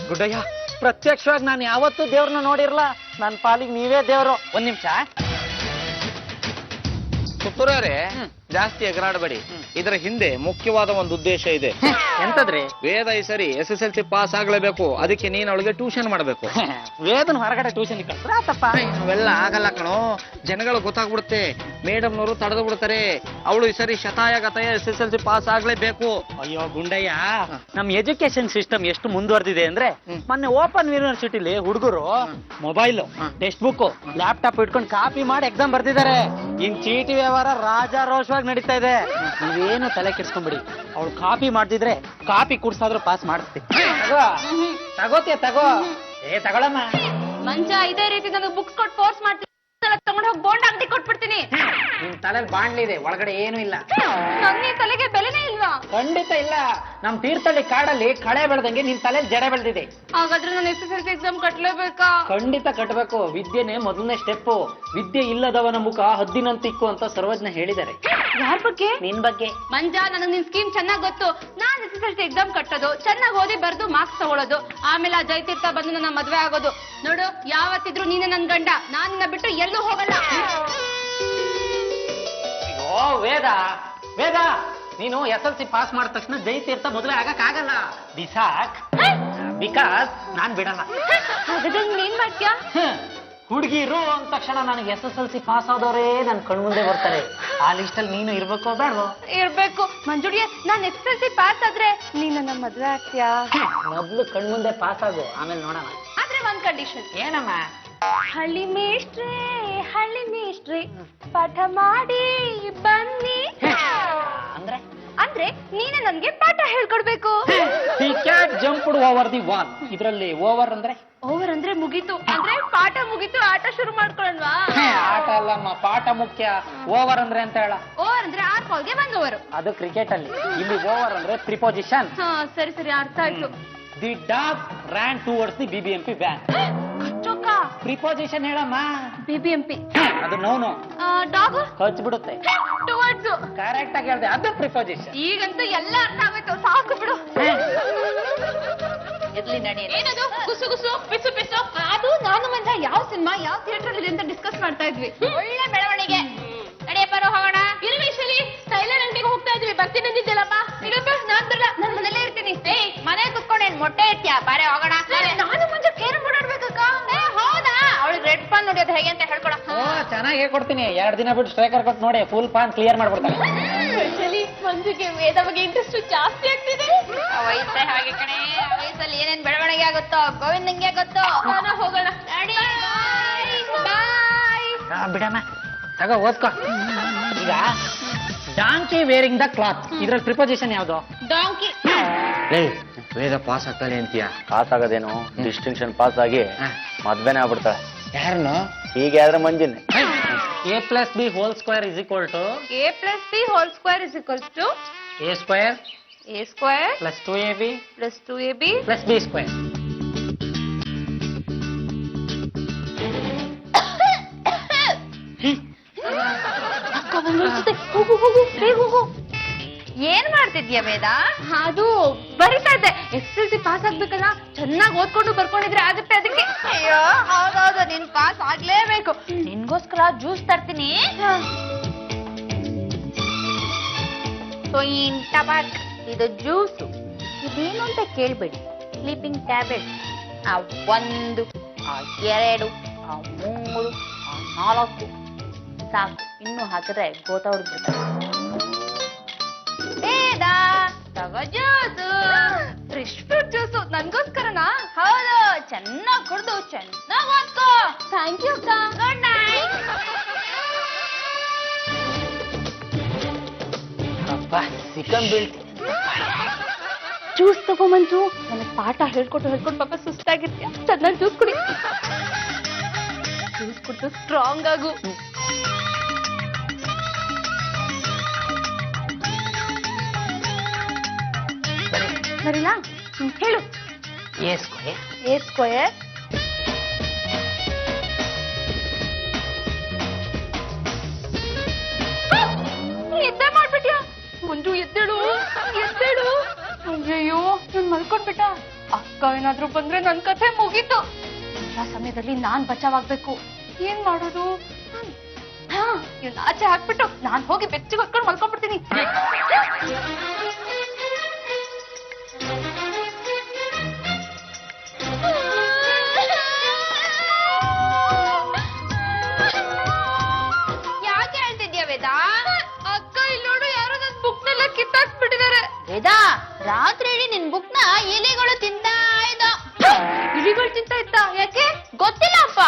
[SPEAKER 1] ಗುಡ್ಡಯ್ಯ, ಪ್ರತ್ಯಕ್ಷವಾಗಿ ನಾನು ಯಾವತ್ತೂ ದೇವ್ರನ್ನ ನೋಡಿರ್ಲ. ನನ್ನ ಪಾಲಿಗೆ ನೀವೇ ದೇವ್ರು. ಒಂದ್ ನಿಮಿಷ.
[SPEAKER 4] ತುತ್ತೂರೇ, ಜಾಸ್ತಿ ಎಗರಾಡಬೇಡಿ. ಇದರ ಹಿಂದೆ ಮುಖ್ಯವಾದ ಒಂದು ಉದ್ದೇಶ ಇದೆ.
[SPEAKER 1] ಎಂತದ್ರಿ?
[SPEAKER 4] ವೇದ ಈ ಸರಿ SSLC ಪಾಸ್ ಆಗ್ಲೇಬೇಕು, ಅದಕ್ಕೆ ನೀನ್ ಅವಳಿಗೆ ಟ್ಯೂಷನ್ ಮಾಡ್ಬೇಕು.
[SPEAKER 1] ವೇದನ್ ಹೊರಗಡೆ ಟ್ಯೂಷನ್ ಕಳ್ಸ್ರ ಆತಪ್ಪ.
[SPEAKER 4] ಅವೆಲ್ಲ ಆಗಲ್ಲ ಕಣೋ, ಜನಗಳು ಗೊತ್ತಾಗ್ಬಿಡುತ್ತೆ, ಮೇಡಮ್ನವರು ತಡೆದು ಬಿಡ್ತಾರೆ. ಅವಳು ಈ ಸರಿ ಶತಾಯ ಗತಾಯ SSLC ಪಾಸ್ ಆಗ್ಲೇಬೇಕು.
[SPEAKER 1] ಅಯ್ಯೋ ಗುಂಡಯ್ಯ, ನಮ್ ಎಜುಕೇಶನ್ ಸಿಸ್ಟಮ್ ಎಷ್ಟು ಮುಂದುವರೆದಿದೆ ಅಂದ್ರೆ, ಮೊನ್ನೆ ಓಪನ್ ಯೂನಿವರ್ಸಿಟಿಲಿ ಹುಡುಗರು ಮೊಬೈಲ್, ಟೆಕ್ಸ್ಟ್ ಬುಕ್, ಲ್ಯಾಪ್ಟಾಪ್ ಇಟ್ಕೊಂಡು ಕಾಪಿ ಮಾಡಿ ಎಕ್ಸಾಮ್ ಬರ್ತಿದ್ದಾರೆ. ಇನ್ ಚೀಟಿ ವ್ಯವಹಾರ ರಾಜಾರೋಷವಾಗಿ ನಡೀತಾ ಇದೆ. ನೀವೇನು ತಲೆ ಕೆಡ್ಸ್ಕೊಂಬಿಡಿ. ಅವಳು ಕಾಪಿ ಮಾಡ್ತಿದ್ರೆ ಕಾಪಿ ಕುಡ್ಸಾದ್ರೂ ಪಾಸ್ ಮಾಡಿಸ್ತೀವಿ. ತಗೋತೀಯ? ತಗೋ. ತಗೊಳಮ್ಮ.
[SPEAKER 2] ಮಂಜ, ಇದೇ ರೀತಿ ನನಗೆ ಬುಕ್ಸ್ ಕೊಟ್ಟು ಫೋರ್ಸ್ ಮಾಡ್ತೀನಿ, ತಗೊಂಡ್ ಹೋಗಿ ಬೋಂಡ್ ಅಂಗಡಿ ಕೊಟ್ಬಿಡ್ತೀನಿ.
[SPEAKER 1] ನಿಮ್ ತಲೆಯಲ್ಲಿ ಬಾಣ್ಲಿದೆ, ಒಳಗಡೆ ಏನು ಇಲ್ಲ.
[SPEAKER 2] ನನ್ನ ತಲೆಗೆ ಬೆಲೆನೇ ಇಲ್ವಾ?
[SPEAKER 1] ಖಂಡಿತ ಇಲ್ಲ. ನಮ್ ತೀರ್ಥಹಳ್ಳಿ ಕಾಡಲ್ಲಿ ಕಳೆ ಬೆಳೆದಂಗೆ ನಿಮ್ ತಲೆಯಲ್ಲಿ ಜಡೆ ಬೆಳೆದಿದೆ.
[SPEAKER 2] ಹಾಗಾದ್ರೆ ನಾನು SSLC ಎಕ್ಸಾಮ್ ಕಟ್ಲೇಬೇಕಾ?
[SPEAKER 1] ಖಂಡಿತ ಕಟ್ಟಬೇಕು. ವಿದ್ಯೆನೆ ಮೊದಲನೇ ಸ್ಟೆಪ್. ವಿದ್ಯೆ ಇಲ್ಲದವನ ಮುಖ ಹದ್ದಿನಂತಿಕ್ಕು ಅಂತ ಸರ್ವಜ್ಞ ಹೇಳಿದ್ದಾರೆ.
[SPEAKER 2] ಯಾರ ಬಗ್ಗೆ?
[SPEAKER 1] ನಿನ್ ಬಗ್ಗೆ.
[SPEAKER 2] ಮಂಜ, ನನಗ್ ನಿನ್ ಸ್ಕೀಮ್ ಚೆನ್ನಾಗ್ ಗೊತ್ತು. ನಾನ್ SSLC ಎಕ್ಸಾಮ್ ಕಟ್ಟೋದು, ಚೆನ್ನಾಗಿ ಓದಿ ಬರ್ದು ಮಾರ್ಕ್ಸ್ ತಗೊಳ್ಳೋದು, ಆಮೇಲೆ ಆ ಜಯತೀರ್ಥ ಬಂದು ನನ್ನ ಮದ್ವೆ ಆಗೋದು. ನೋಡು, ಯಾವತ್ತಿದ್ರು ನೀನೆ ನನ್ ಗಂಡ, ನಾನ್ ನಿನ್ನ ಬಿಟ್ಟು ಎಲ್ಲೂ ಹೋಗಲ್ಲ.
[SPEAKER 1] ಅಯ್ಯೋ ವೇದ, ವೇದ, ನೀನು SSLC ಪಾಸ್ ಮಾಡಿದ ತಕ್ಷಣ ಜಯತೀರ್ಥ ಮದುವೆ ಆಗಕ್ ಆಗಲ್ಲ. ಬಿಕಾಸ್ ನಾನ್ ಬಿಡಲ್ಲ.
[SPEAKER 2] ನೀನ್ ಮಾಡ್ತೀಯಾ?
[SPEAKER 1] ಹುಡುಗಿರು ಅಂದ ತಕ್ಷಣ ನನಗೆ SSLC ಪಾಸ್ ಆದವರೇ ನನ್ ಕಣ್ಮುಂದೆ ಬರ್ತಾರೆ. ಆ ಲಿಸ್ಟ್ ಅಲ್ಲಿ ನೀನು ಇರ್ಬೇಕೋ ಬೇಡವೋ?
[SPEAKER 2] ಇರ್ಬೇಕು. ಮಂಜುಡಿಯ, ನಾನ್ SSLC ಪಾಸ್ ಆದ್ರೆ ನೀನ್ ನನ್ನ ಮದ್ವೆ ಆಗ್ತೀಯಾ?
[SPEAKER 1] ಮೊದ್ಲು ಕಣ್ಮುಂದೆ ಪಾಸ್ ಆಗು, ಆಮೇಲೆ ನೋಡೋಣ.
[SPEAKER 2] ಆದ್ರೆ ಒಂದ್ ಕಂಡೀಷನ್.
[SPEAKER 1] ಏನಮ್ಮ?
[SPEAKER 2] ಹಳ್ಳಿ ಮೇಷ್ಟ್ರೆ ಪಾಠ ಮಾಡಿ ಬನ್ನಿ.
[SPEAKER 1] ಅಂದ್ರೆ
[SPEAKER 2] ಅಂದ್ರೆ ನೀನೆ ನನ್ಗೆ ಪಾಠ ಹೇಳ್ಕೊಡ್ಬೇಕು.
[SPEAKER 1] The cat jumped over the wall. ಇದ್ರಲ್ಲಿ ಓವರ್ ಅಂದ್ರೆ?
[SPEAKER 2] ಓವರ್ ಅಂದ್ರೆ ಮುಗೀತು, ಅಂದ್ರೆ ಪಾಠ ಮುಗೀತು, ಆಟ ಶುರು ಮಾಡ್ಕೊಳ್ಳಲ್ವಾ?
[SPEAKER 1] ಆಟ ಅಲ್ಲಮ್ಮ, ಪಾಠ ಮುಖ್ಯ. ಓವರ್ ಅಂದ್ರೆ ಅಂತ ಹೇಳ?
[SPEAKER 2] ಓವರ್ ಅಂದ್ರೆ 6 ಬಾಲ್ಗೆ 1 ಓವರ್.
[SPEAKER 1] ಅದು ಕ್ರಿಕೆಟ್ ಅಲ್ಲಿ. ಇಲ್ಲಿ ಓವರ್ ಅಂದ್ರೆ ಪ್ರಿಪೋಸಿಷನ್.
[SPEAKER 2] ಹಾ, ಸರಿ ಸರಿ, ಅರ್ಥ ಆಯ್ತು.
[SPEAKER 1] The dog ran towards the BBMP van. Preposition ಹೇಳಮ್ಮ.
[SPEAKER 2] BBMP
[SPEAKER 1] ಅದು ನೋನು.
[SPEAKER 2] ಡಾಗ್
[SPEAKER 1] ಹಚ್ಬಿಡುತ್ತೆ.
[SPEAKER 2] ಟುವರ್ಡ್ಸ್.
[SPEAKER 1] ಕರೆಕ್ಟ್ ಆಗಿ ಹೇಳ್ದೆ, ಅದು ಪ್ರಿಪೋಸಿಷನ್.
[SPEAKER 2] ಈಗಂತೂ ಎಲ್ಲ ಅರ್ಥ ಆಗೋಯ್ತು, ಸಾಕು ಬಿಡು. ಇರ್ಲಿ ನಡಿ.
[SPEAKER 3] ಏನದು ಗುಸು ಗುಸು ಪಿಸು ಪಿಸು? ಅದು ನಾನು ಮಂಜ ಯಾವ ಸಿನಿಮಾ ಯಾವ ಥಿಯೇಟರ್ ಇದೆ ಅಂತ ಡಿಸ್ಕಸ್ ಮಾಡ್ತಾ ಇದ್ವಿ.
[SPEAKER 2] ಒಳ್ಳೆ ಬೆಳವಣಿಗೆ. ನಡೆಯಪ್ಪಾರು ಹೋಗೋಣ.
[SPEAKER 3] ಇರುವೇಶಲಿ ಟೈಲರ್ ಅಂಗಡಿಗೆ ಹೋಗ್ತಾ ಇದ್ವಿ. ಬರ್ತೀನಿ ಅಂದಿದ್ದೆಲ್ಲಪ್ಪ. ಇರಪ್ಪ ನಾನ್ ಬರಲ್ಲ, ನಾನು ಮನೇಲೇ ಇರ್ತೀನಿ.
[SPEAKER 2] ಏಯ್ ಮನೆ ಕುತ್ಕೊಂಡೇನ್ ಮೊಟ್ಟೆ ಇರ್ತೀಯ? ಬಾರೆ ಹೋಗೋಣ.
[SPEAKER 3] ನಾನು ಮಂಜ ಕೇರಂ ಬೋರ್ಡ್ ಆಡ್ಬೇಕಕ್ಕ.
[SPEAKER 2] ಹೌದಾ? ಅವಳಿಗೆ ರೆಡ್ ಪಾನ್ ನೋಡಿಯೋದು ಹೇಗೆ ಅಂತ ಹೇಳ್ಕೊಡ.
[SPEAKER 1] ಚೆನ್ನಾಗಿ ಹೇಳ್ಕೊಡ್ತೀನಿ. 2 ದಿನ ಬಿಟ್ಟು ಸ್ಟ್ರೈಕರ್ ಕೊಟ್ಟು ನೋಡಿ, ಫುಲ್ ಪಾನ್ ಕ್ಲಿಯರ್ ಮಾಡ್ಬಿಡ್ತಾನೆ.
[SPEAKER 3] ಸ್ಪೆಷಲಿ ಮಂಜುಗೆ ವೇದ ಬಗ್ಗೆ ಇಂಟ್ರೆಸ್ಟ್ ಜಾಸ್ತಿ ಆಗ್ತಿದೆ.
[SPEAKER 2] ವಯಸ್ಸೇ ಹಾಗೆ ಕಣೆ. ವಯಸ್ಸಲ್ಲಿ ಏನೇನ್ ಬೆಳವಣಿಗೆ ಆಗುತ್ತೋ ಗೋವಿಂದಂಗೆ ಗೊತ್ತೋ.
[SPEAKER 3] ಹೋಗೋಣ.
[SPEAKER 2] ನಡಿ. ಬಾಯ್.
[SPEAKER 1] ಬಿಡಮ್ಮ, ತಗೋ ಓದ್ಕೋ. ಈಗ ಡಾಂಕಿ ವೇರಿಂಗ್ ದ ಕ್ಲಾತ್, ಇದ್ರಲ್ಲಿ ಪ್ರಿಪೋಸಿಷನ್ ಯಾವ್ದು?
[SPEAKER 2] ಡಾಂಕಿ.
[SPEAKER 4] ವೇದ ಪಾಸ್ ಆಗ್ತಾಳೆ ಅಂತೀಯ?
[SPEAKER 6] ಪಾಸ್ ಆಗೋದೇನು, ಡಿಸ್ಟಿಂಕ್ಷನ್ ಪಾಸ್ ಆಗಿ ಮದ್ವೆನೇ ಆಗ್ಬಿಡ್ತಾಳೆ.
[SPEAKER 4] ಯಾರನ್ನು?
[SPEAKER 6] ಹೀಗೆ ಆದ್ರೆ ಮಂಜಿನ
[SPEAKER 1] A + B whole square is equal to
[SPEAKER 2] A + B whole square is equals to
[SPEAKER 1] A square
[SPEAKER 2] A square
[SPEAKER 1] plus 2AB
[SPEAKER 2] plus 2AB
[SPEAKER 1] plus B square.
[SPEAKER 2] ಅಕ್ಕ ಬಂದ್ಬಿಡ್ತದೆ. ಹೋಗು ಹೋಗು ಬೇಗ ಹೋಗು. ಏನ್ ಮಾಡ್ತಿದ್ಯಾ ವೇದ?
[SPEAKER 3] ಅದು ಬರಿತಾ ಇದ್ದೆ. SSLC ಪಾಸ್ ಆಗ್ಬೇಕಲ್ಲ, ಚೆನ್ನಾಗಿ ಓದ್ಕೊಂಡು ಬರ್ಕೊಂಡಿದ್ರೆ ಆಗುತ್ತೆ ಅದಕ್ಕೆ.
[SPEAKER 2] ಅಯ್ಯೋ ಹೌದೌದು, ನಿನ್ ಪಾಸ್ ಆಗ್ಲೇಬೇಕು. ನಿನ್ಗೋಸ್ಕರ ಜ್ಯೂಸ್ ತರ್ತೀನಿ. ಟಬಾಕ್. ಇದು ಜ್ಯೂಸು. ಇದೇನು ಅಂತ ಕೇಳ್ಬೇಡಿ. Sleeping tablet. ಆ 1, ಆ 2, ಆ 3, ಆ 4 ಸಾಕು. ಇನ್ನು ಹಾಕಿದ್ರೆ ಗೋತಾವ್ಬಿಡ್ತಾರೆ. ವೇದ ತಗೋ ಜ್ಯೂಸು.
[SPEAKER 3] ಫ್ರೆಶ್ ಫ್ರೂಟ್ ಜ್ಯೂಸು ನನ್ಗೋಸ್ಕರನಾ?
[SPEAKER 2] ಹೌದು, ಚೆನ್ನಾಗಿ ಕುಡ್ದು ಚೆನ್ನಾಗಿ ಓದ್ಕೋ.
[SPEAKER 3] ಥ್ಯಾಂಕ್ ಯು ಅಕ್ಕ.
[SPEAKER 2] Good night.
[SPEAKER 1] ಅಪ್ಪ ಸಿಕ್ಕನ್ ಬೀಳ್ತಿ.
[SPEAKER 3] ಜ್ಯೂಸ್ ತಗೋ ಮಂಜು. ನನಗೆ ಪಾಠ ಹೇಳ್ಕೊಟ್ಟು ಪಾಪ ಸುಸ್ತಾಗಿರ್ತೀಯ. ಚೆನ್ನಾಗಿ ಜ್ಯೂಸ್ ಕುಡಿ. ಜ್ಯೂಸ್ ಕುಡಿದು ಸ್ಟ್ರಾಂಗ್ ಆಗು. ಸರಿನಾ? ಹೇಳು.
[SPEAKER 1] A ಸ್ಕ್ವೇರ್
[SPEAKER 3] A ಸ್ಕ್ವೇರ್ ಎದ್ದೆ ಮಾಡ್ಬಿಟ್ಯಾ ಮಂಜು? ಎದ್ದೇಳು ಎದ್ದೇಳು. ಅಯ್ಯಯ್ಯೋ, ನಾನ್ ಮಲ್ಕೊಂಡ್ಬಿಟ್ಟ. ಅಕ್ಕ ಏನಾದ್ರೂ ಬಂದ್ರೆ ನನ್ ಕಥೆ ಮುಗೀತು. ಆ ಸಮಯದಲ್ಲಿ ನಾನ್ ಬಚಾವಾಗ್ಬೇಕು. ಏನ್ ಮಾಡೋದು? ಇವ್ನ ಆಚೆ ಹಾಕ್ಬಿಟ್ಟು ನಾನ್ ಹೋಗಿ ಬೆಚ್ಚಿಗೆ ಹೊತ್ಕೊಂಡು ಮಲ್ಕೊಂಡ್ಬಿಡ್ತೀನಿ.
[SPEAKER 2] ಯಾಕೆ ಹೇಳ್ತಿದ್ಯಾ ವೇದ?
[SPEAKER 3] ಅಕ್ಕ ಇಲ್ಲಿ ನೋಡು, ಯಾರೋ ನನ್ ಬುಕ್ನೆಲ್ಲ ಕಿತ್ತಾಕ್ಬಿಟ್ಟಿದ್ದಾರೆ.
[SPEAKER 2] ವೇದ, ರಾತ್ರಿ ಇಡೀ ನಿನ್ ಬುಕ್ನ ಇಲಿಗಳು ತಿಂತಾ ಇದ್ದ.
[SPEAKER 3] ಇಲಿಗಳು ತಿಂತ ಇತ್ತ? ಯಾಕೆ?
[SPEAKER 2] ಗೊತ್ತಿಲ್ಲಪ್ಪ.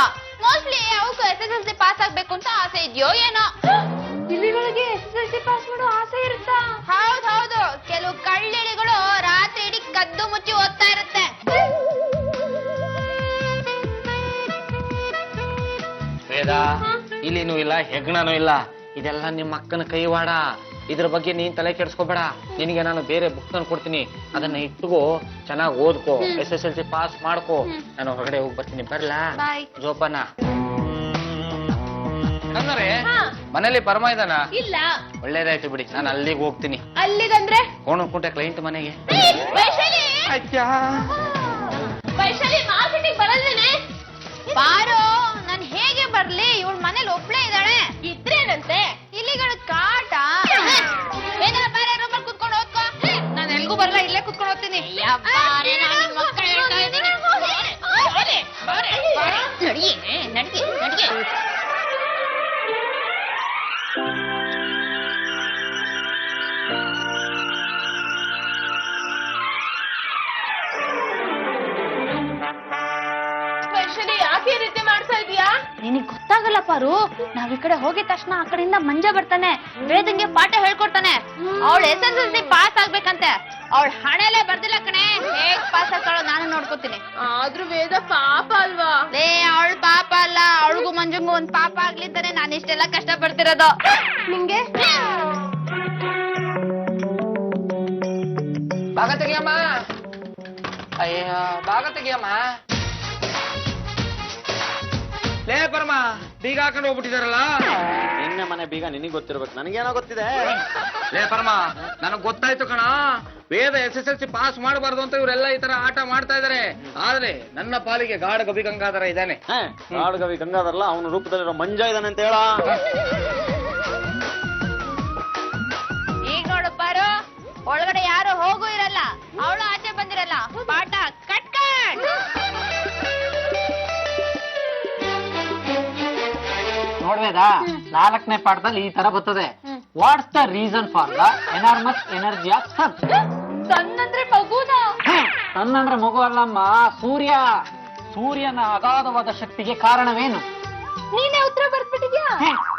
[SPEAKER 2] ಮೋಸ್ಟ್ಲಿ ಅವಕ್ಕೂ SSLC ಪಾಸ್ ಆಗ್ಬೇಕು ಅಂತ ಆಸೆ ಇದೆಯೋ ಏನೋ.
[SPEAKER 3] ಇಲಿಗಳಿಗೆ SSLC ಪಾಸ್ ಮಾಡೋ ಆಸೆ ಇರುತ್ತಾ?
[SPEAKER 2] ಹೌದೌದು, ಕೆಲವು ಕಳ್ಳಿಲಿಗಳು ರಾತ್ರಿ ಇಡೀ ಕದ್ದು ಮುಚ್ಚಿ ಓದ್ತಾ ಇರುತ್ತೆ.
[SPEAKER 4] ವೇದ, ಇಲ್ಲಿನೂ ಇಲ್ಲ, ಹೆಗ್ಣನೂ ಇಲ್ಲ. ಇದೆಲ್ಲ ನಿಮ್ಮ ಅಕ್ಕನ ಕೈವಾಡ. ಇದ್ರ ಬಗ್ಗೆ ನೀನ್ ತಲೆ ಕೆಡ್ಸ್ಕೊಬೇಡ. ನಿನಗೆ ನಾನು ಬೇರೆ ಬುಕ್ ತಂದು ಕೊಡ್ತೀನಿ, ಅದನ್ನ ಇಟ್ಕೋ, ಚೆನ್ನಾಗಿ ಓದ್ಕೋ, SSLC ಪಾಸ್ ಮಾಡ್ಕೋ. ನಾನು ಹೊರಗಡೆ ಹೋಗಿ ಬರ್ತೀನಿ. ಬರ್ಲಾ?
[SPEAKER 3] ಬಾಯ್.
[SPEAKER 4] ಜೋಪಾನ. ಅಂದ್ರೆ ಮನೇಲಿ ಪರಮ ಇದಾನ?
[SPEAKER 3] ಇಲ್ಲ.
[SPEAKER 4] ಒಳ್ಳೇದಾಯ್ತು ಬಿಡಿ, ನಾನು ಅಲ್ಲಿಗೆ ಹೋಗ್ತೀನಿ.
[SPEAKER 3] ಅಲ್ಲಿಗಂದ್ರೆ?
[SPEAKER 4] ಕೋಣಕುಂಟೆ ಕ್ಲೈಂಟ್ ಮನೆಗೆ.
[SPEAKER 3] ವೈಶಾಲಿ, ವೈಶಾಲಿ ಮಾರ್ಕೆಟಿಂಗ್ ಬರಲ್ವೇನೆ?
[SPEAKER 2] ಬಾರೋ, ನಾನ್ ಹೇಗೆ ಬರ್ಲಿ? ಇವಳ ಮನೇಲಿ ಒಬ್ಳೇ ಇದ್ದಾಳೆ.
[SPEAKER 3] ಇದ್ರೇನಂತೆ?
[SPEAKER 2] ಇಲಿಗಳ ಕಾಟ. ವೇದ, ಬಾರೆ ರೂಮಲ್ಲಿ ಕುತ್ಕೊಂಡು ಓದ್ಕೋ. ನಾನು ಎಲ್ಗೂ ಬರಲ್ಲ, ಇಲ್ಲೇ ಕುತ್ಕೊಂಡು ಓದ್ತೀನಿ. ನಡಿಗೆ ನಡಿಗೆ.
[SPEAKER 3] ವೈಶಾಲಿ, ಯಾಕೆ ಈ ರೀತಿ ಮಾಡ್ತಾ ಇದೀಯಾ?
[SPEAKER 2] ನಿನಗ್ ಗೊತ್ತಾಗಲ್ಲ ಪಾರು. ನಾವ್ ಈ ಕಡೆ ಹೋಗಿದ ತಕ್ಷಣ ಆ ಕಡೆಯಿಂದ ಮಂಜ ಬರ್ತಾನೆ, ವೇದಂಗೆ ಪಾಠ ಹೇಳ್ಕೊಡ್ತಾನೆ. ಅವಳು SSLC ಪಾಸ್ ಆಗ್ಬೇಕಂತೆ. ಅವಳ ಹಣೆಲೆ ಬರ್ದಿಲ್ಲ ಕಣೆ. ಹೇಗ್ ಪಾಸ್ ಆಗ್ತಾಳೋ ನಾನು ನೋಡ್ಕೋತೀನಿ.
[SPEAKER 3] ಆದ್ರೂ ವೇದ ಪಾಪ ಅಲ್ವಾ?
[SPEAKER 2] ಲೇ, ಅವಳ ಪಾಪ ಅಲ್ಲ, ಅವಳಿಗೂ ಮಂಜುಂಗು ಒಂದ್ ಪಾಪ ಆಗ್ಲಿದ್ದಾನೆ ನಾನು ಇಷ್ಟೆಲ್ಲ ಕಷ್ಟ ಪಡ್ತಿರೋದು.
[SPEAKER 3] ನಿಂಗೆ
[SPEAKER 4] ಭಾಗ ತೆಗಿಯಮ್ಮ. ಅಯ್ಯ, ಭಾಗ ತೆಗಿಯಮ್ಮ. ಲೇ ಪರಮ, ಬೀಗ ಹಾಕೊಂಡು ಹೋಗ್ಬಿಟ್ಟಿದಾರಲ್ಲ.
[SPEAKER 6] ನಿನ್ನೆ ಮನೆ ಬೀಗ ನಿನಗ್ ಗೊತ್ತಿರ್ಬೇಕು, ನನಗೇನೋ ಗೊತ್ತಿದೆ.
[SPEAKER 4] ಲೇ ಪರಮ, ನನಗ್ ಗೊತ್ತಾಯ್ತು ಕಣ. ವೇದ SSLC ಪಾಸ್ ಮಾಡಬಾರ್ದು ಅಂತ ಇವರೆಲ್ಲ ಈ ತರ ಆಟ ಮಾಡ್ತಾ ಇದಾರೆ. ಆದ್ರೆ ನನ್ನ ಪಾಲಿಗೆ ಗಾಢ ಗವಿ ಗಂಗಾಧರ ಇದ್ದಾನೆ.
[SPEAKER 6] ಕಾಡುಗವಿ ಗಂಗಾಧರಲ್ಲ, ಅವನ ರೂಪದಲ್ಲಿರೋ ಮಂಜ ಇದ್ದಾನೆ ಅಂತ ಹೇಳ.
[SPEAKER 2] ಈಗ ನೋಡು ಪಾರು, ಒಳಗಡೆ ಯಾರು ಹೋಗೂ ಇರಲ್ಲ, ಅವಳು ಆಚೆ ಬಂದಿರಲ್ಲ. ಪಾಠ ಕಟ್ ಕಟ್.
[SPEAKER 1] ನೋಡ್ಬೇದ 4ನೇ ಪಾಠದಲ್ಲಿ ಈ ತರ ಬರ್ತದೆ. What's the reason for the enormous energy of sun?
[SPEAKER 3] ಸಣ್ಣಂದ್ರೆ ಮಗುನ.
[SPEAKER 1] ಸಣ್ಣಂದ್ರೆ ಮಗು ಅಲ್ಲಮ್ಮ, ಸೂರ್ಯ. ಸೂರ್ಯನ ಅಗಾಧವಾದ ಶಕ್ತಿಗೆ ಕಾರಣವೇನು?
[SPEAKER 3] ನೀನೇ ಉತ್ತರ ಬರ್ಬಿಟ್ಟಿದ್ಯಾ?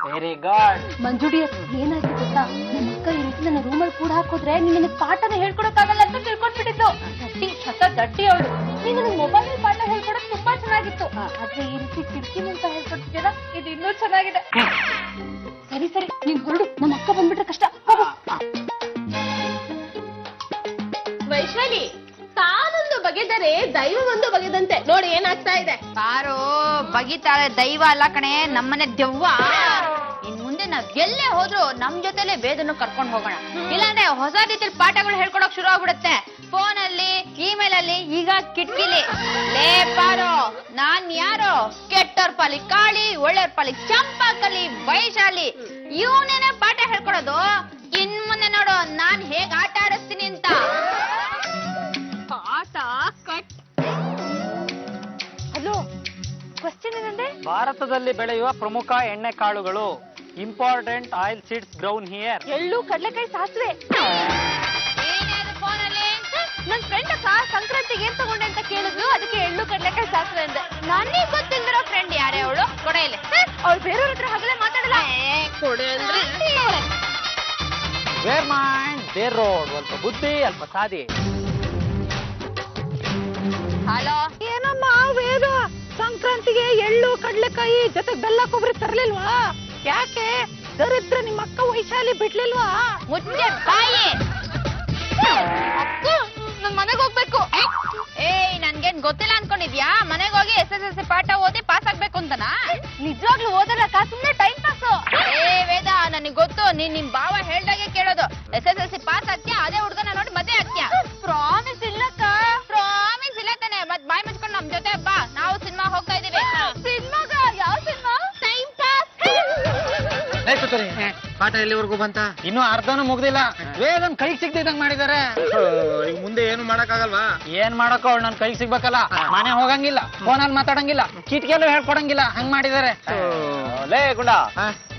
[SPEAKER 1] Very good.
[SPEAKER 3] ಮಂಜುಡಿ, ಏನಾಯ್ತು ಗೊತ್ತಾ? ನಿಮ್ಮ ಅಕ್ಕ ಈ ರೀತಿ ನನ್ನ ರೂಮಲ್ಲಿ ಕೂಡ ಹಾಕೋದ್ರೆ ನಿನ್ನ ಪಾಠನ ಹೇಳ್ಕೊಡಕ್ಕಾಗಲ್ಲ ಅಂತ ತಿಳ್ಕೊಂಡ್ಬಿಟ್ಟಿದ್ದು. ದಡ್ಡಿ ಅವಳು. ನೀನು ನನಗೆ ಮೊಬೈಲ್ ಪಾಠ ಹೇಳ್ಕೊಡೋದು ತುಂಬಾ ಚೆನ್ನಾಗಿತ್ತು. ಆದ್ರೆ ಈ ರೀತಿ ಕಿಟಕಿ ಮುಂತ ಹೇಳ್ಕೊಡ್ತಿದ್ಯಲ್ಲ, ಇದು ಇನ್ನೂ ಚೆನ್ನಾಗಿದೆ. ಸರಿ ಸರಿ, ನೀನ್ ಹೊರಡು, ನಮ್ಮ ಅಕ್ಕ ಬಂದ್ಬಿಟ್ರೆ ಕಷ್ಟ.
[SPEAKER 7] ವೈಶಾಲಿ, ತಾನೊಂದು ಬಗೆದರೆ ದೈವ ಒಂದು ಬಗೆದಂತೆ. ನೋಡಿ ಏನಾಗ್ತಾ ಇದೆ.
[SPEAKER 2] ಪಾರು ಬಗಿತಾಳೆ ದೈವ ಅಲ್ಲ ಕಣೆ, ನಮ್ಮನೆ ದೆವ್ವ. ಇನ್ ಮುಂದೆ ನಾವ್ ಎಲ್ಲೇ ಹೋದ್ರು ನಮ್ ಜೊತೆಲೆ ವೇದನ್ನು ಕರ್ಕೊಂಡ್ ಹೋಗೋಣ. ಇಲ್ಲಾಂದ್ರೆ ಹೊಸ ರೀತಿಯಲ್ಲಿ ಪಾಠಗಳು ಹೇಳ್ಕೊಡಕ್ ಶುರು ಆಗ್ಬಿಡುತ್ತೆ. ಫೋನ್ ಅಲ್ಲಿ, ಇಮೇಲ್ ಅಲ್ಲಿ, ಈಗ ಕಿಟ್ಕಿಲಿ. ಲೇ ಪಾರು, ನಾನ್ ಯಾರು? ಕೆಟ್ಟೋರ್ ಪಾಲಿ ಕಾಳಿ, ಒಳ್ಳೆಯವ್ರ ಪಾಲಿ ಚಂಪಾಕಲಿ, ವೈಶಾಲಿ, ಇವನೇನೆ ಪಾಠ ಹೇಳ್ಕೊಡೋದು. ಇನ್ ಮುಂದೆ ನೋಡು ನಾನ್ ಹೇಗ್ ಆಟ ಆಡಿಸ್ತೀನಿ ಅಂತ.
[SPEAKER 7] ಪಾಠ ಕಟ್.
[SPEAKER 3] ಹಲೋ, ಕ್ವಶನ್ ಏನಂದ್ರೆ?
[SPEAKER 1] ಭಾರತದಲ್ಲಿ ಬೆಳೆಯುವ ಪ್ರಮುಖ ಎಣ್ಣೆ ಕಾಳುಗಳು. Important oil seeds grown here.
[SPEAKER 3] ಎಳ್ಳು, ಕಡ್ಲೆಕಾಯಿ, ಸಾಸಿವೆ.
[SPEAKER 2] ಏನಾದ್ರು ಫೋನ್ ಅಲ್ಲಿ?
[SPEAKER 3] ನನ್ ಫ್ರೆಂಡ್ ಅಕ್ಕ ಸಂಕ್ರಾಂತಿಗೆ ಏನ್ ತಗೊಂಡೆ ಅಂತ ಕೇಳಿದ್ಲು, ಅದಕ್ಕೆ ಎಳ್ಳು, ಕಡ್ಲೆಕಾಯಿ, ಸಾಸಿವೆ ಅಂದೆ.
[SPEAKER 2] ನನಗೆ ಗೊತ್ತಿಲ್ದಿರೋ ಫ್ರೆಂಡ್ ಯಾರೇ ಅವಳು? ಕೊಡ ಇಲ್ಲಿ.
[SPEAKER 3] ಅವ್ಳು ಬೇರೆಯವ್ರ ಹತ್ರ ಹಾಗಲೇ ಮಾತಾಡಲ್ಲ.
[SPEAKER 7] ಕೊಡೆ ಅಂದ್ರೆ
[SPEAKER 1] ವೇರ್ ಮೈಂಡ್ ದೇರ್ ರೋಡ್. ಅಲ್ಪ ಬುದ್ಧಿ ಅಲ್ಪ ಸಾದಿ.
[SPEAKER 2] ಹಲೋ,
[SPEAKER 3] ಏನಮ್ಮ ವೇದ, ಸಂಕ್ರಾಂತಿಗೆ ಎಳ್ಳು, ಕಡ್ಲೆಕಾಯಿ ಜೊತೆ ಬೆಲ್ಲ, ಕೊಬ್ಬರಿ ತರ್ಲಿಲ್ವಾ? ಯಾಕೆ? ದರಿದ್ರ ನಿಮ್ಮ ಅಕ್ಕ ವೈಶಾಲಿ ಬಿಡ್ಲಿಲ್ವಾ?
[SPEAKER 2] ಮುಚ್ಚೆ ಬಾಯಿ.
[SPEAKER 3] ಅಕ್ಕ, ನನ್ ಮನೆಗ್ ಹೋಗ್ಬೇಕು.
[SPEAKER 2] ಏಯ್, ನನ್ಗೇನ್ ಗೊತ್ತಿಲ್ಲ ಅನ್ಕೊಂಡಿದ್ಯಾ? ಮನೆಗೆ ಹೋಗಿ SSLC ಪಾಠ ಓದಿ ಪಾಸ್ ಆಗ್ಬೇಕು ಅಂತನಾ?
[SPEAKER 3] ನಿಜವಾಗ್ಲೂ ಓದಲ್ಲ, ಸುಮ್ನೆ ಟೈಮ್ ಪಾಸು.
[SPEAKER 2] ಏ ವೇದ, ನನಗ್ ಗೊತ್ತು, ನೀನ್ ನಿಮ್ ಭಾವ ಹೇಳ್ದಾಗೆ ಕೇಳೋದು. SSLC ಪಾಸ್ ಆಗ್ತೀಯಾ, ಅದೇ ಹುಡ್ಗನ ನೋಡಿ ಮದ್ವೆ ಆಗ್ತೀಯಾ?
[SPEAKER 3] ಪ್ರಾಮಿಸ್ ಇಲ್ಲಕ್ಕ.
[SPEAKER 2] ಪ್ರಾಮಿಸ್ ಇಲ್ಲ ತಾನೆ, ಮತ್ ಬಾಯ್ ಮುಚ್ಕೊಂಡು ನಮ್ ಜೊತೆ ಬಾ, ನಾವು ಸಿನಿಮಾ ಹೋಗ್ತಾ ಇದೀವಿ.
[SPEAKER 3] ಸಿನಿಮಾಗ? ಯಾವ ಸಿನಿಮಾ?
[SPEAKER 2] Time pass.
[SPEAKER 4] ಪಾಠ ಎಲ್ಲಿವರೆಗೂ ಬಂತ?
[SPEAKER 1] ಇನ್ನು ಅರ್ಧನೂ ಮುಗ್ದಿಲ್ಲ. ವೇದನ್ ಕೈಗೆ ಸಿಗ್ದಿದ್ದಂಗ್ ಮಾಡಿದಾರೆ.
[SPEAKER 4] ಈಗ ಮುಂದೆ ಏನು ಮಾಡಕ್ಕಾಗಲ್ವಾ?
[SPEAKER 1] ಏನ್ ಮಾಡಕ್ಕೋ, ಅವ್ಳು ನನ್ ಕೈಗೆ ಸಿಗ್ಬೇಕಲ್ಲ. ಮನೆ ಹೋಗಂಗಿಲ್ಲ, ಫೋನಲ್ಲಿ ಮಾತಾಡಂಗಿಲ್ಲ, ಕಿಟಕಿಯಲ್ಲೂ ಹೇಳ್ಕೊಡಂಗಿಲ್ಲ, ಹಂಗ್ ಮಾಡಿದಾರೆ.
[SPEAKER 6] ಲೇ ಗುಂಡ,